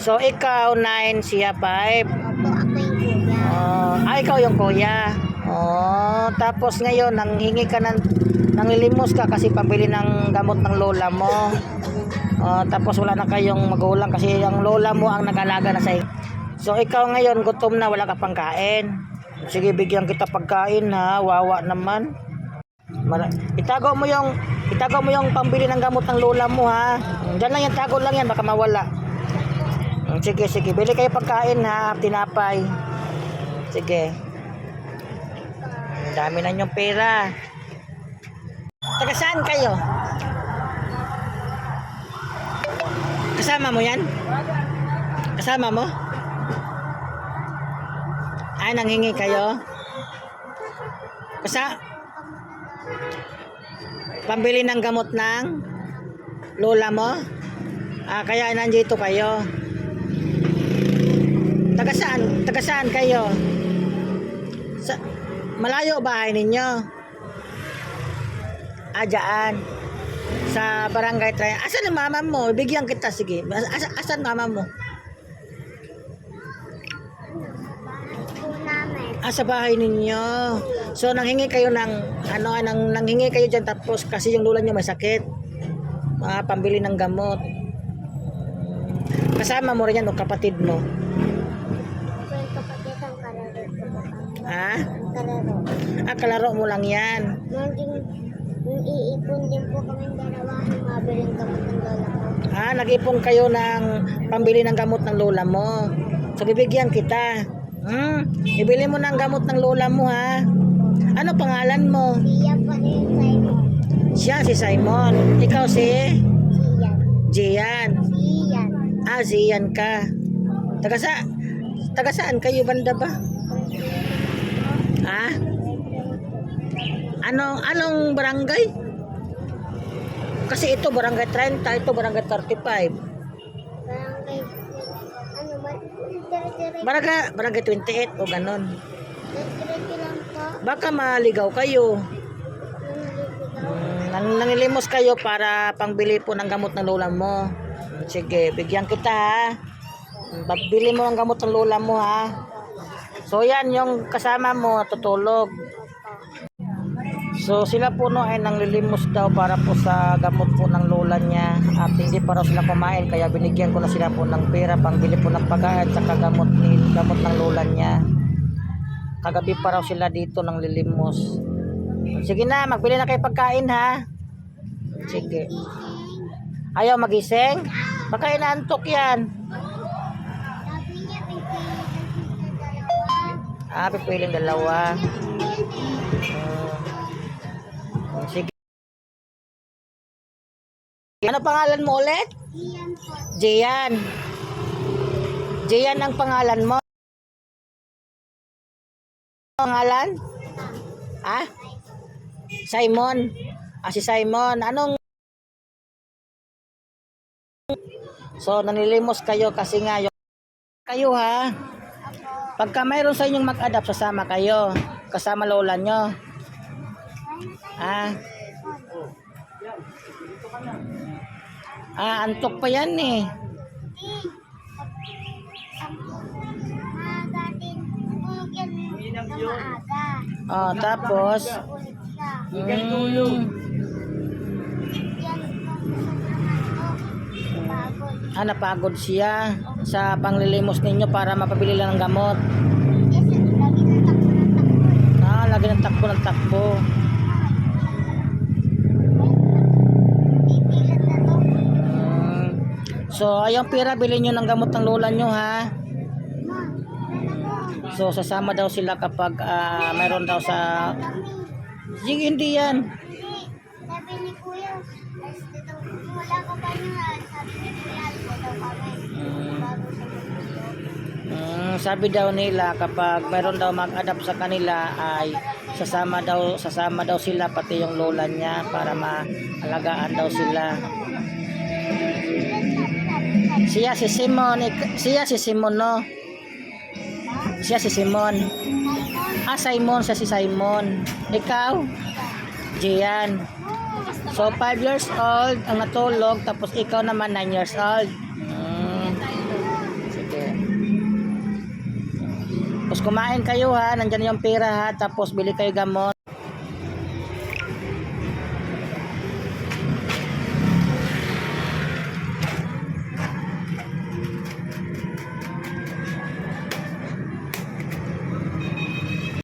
So, ikaw 9, siya 5. Opo, ako yung kuya. Ikaw yung kuya. Tapos ngayon, nanghingi ka nanglilimos ka kasi pambili ng gamot ng lola mo. Tapos wala na kayong magulang kasi yung lola mo ang nag-alaga na sa'yo. So, ikaw ngayon, gutom na, wala ka pang kain. Sige, bigyan kita pagkain ha. Wawa naman. Itago mo yung pambili ng gamot ng lola mo ha. Diyan lang yan, tago lang yan, baka mawala. Sige, bili kayo pagkain ha, tinapay. Sige. Ang dami na yung pera. Taga saan kayo? Kasama mo yan? Kasama mo? Nanghingi kayo? Pambili ng gamot ng lola mo? Kaya nandito kayo. Taga saan kayo? Malayo bahay ninyo? Dyan. Sa barangay Triangle. Asan ang mama mo? Bigyan kita, sige. Asan mama mo? Sa bahay ninyo. So nanghingi kayo ng nanghingi kayo diyan tapos kasi yung lola niyo may sakit. Pambili ng gamot. Kasama mo rin yan o kapatid mo? Kapatid ang kalaro. Kalaro mo lang yan. Iipon din po kami dalawa ng mabiling gamot ng lola ko. Nag-ipon kayo ng pambili ng gamot ng lola mo. So bibigyan kita. Ibili mo ng gamot ng lola mo ha. Ano pangalan mo? Siya pa rin, Simon. Siya si Simon. Ikaw si? Gian. Jian. Jian ka. Taga saan kayo banda ba? Anong barangay? Kasi ito barangay 30, ito barangay 35. Barangay 28 o ganon. Baka maligaw kayo. Nangilimos kayo para pangbili po ng gamot ng lola mo. Sige, bigyan kita ha. Pabili mo ng gamot ng lola mo ha. So yan, yung kasama mo tutulog. So sila po ay nanglilimos daw para po sa gamot po ng lola niya. At hindi pa raw sila kumain kaya binigyan ko na sila po ng pera pangbili po ng pagkain at gamot ng lola niya. Kagabi pa raw sila dito nanglilimos. Sige na, magbili na kayo pagkain ha. Sige. Ayaw magising? Baka inaantok yan. Pipiling dalawa. Sige. Ano pangalan mo ulit? Jian. Jian ang pangalan mo. Pangalan? Simon. Si Simon. So, nanilimos kayo kasi nga kayo ha. Pagka mayroon sa inyong mag-adapt, sasama kayo. Kasama lola nyo. Antok pa yan eh. Tapos napagod siya sa panglilimos ninyo para mapabili lang ng gamot. Lagi ng takbo. So ayong pera bilhin nyo ng gamot ng lola nyo ha. So sasama daw sila kapag mayroon daw sa hindi yan. Sabi ni Kuya, wala ka ba niya? Sabi ni Kuya, daw kami. Sabi daw nila kapag mayroon daw mag-adapt sa kanila ay sasama daw sila pati yung lola niya para maalagaan daw sila. Siya si Simon no. Siya si Simon. Simon, siya si Simon. Ikaw? Jian. So 5 years old ang natulog tapos ikaw naman 9 years old. Tapos kumain kayo ha, nandyan yung pera ha, tapos bili kayo gamot.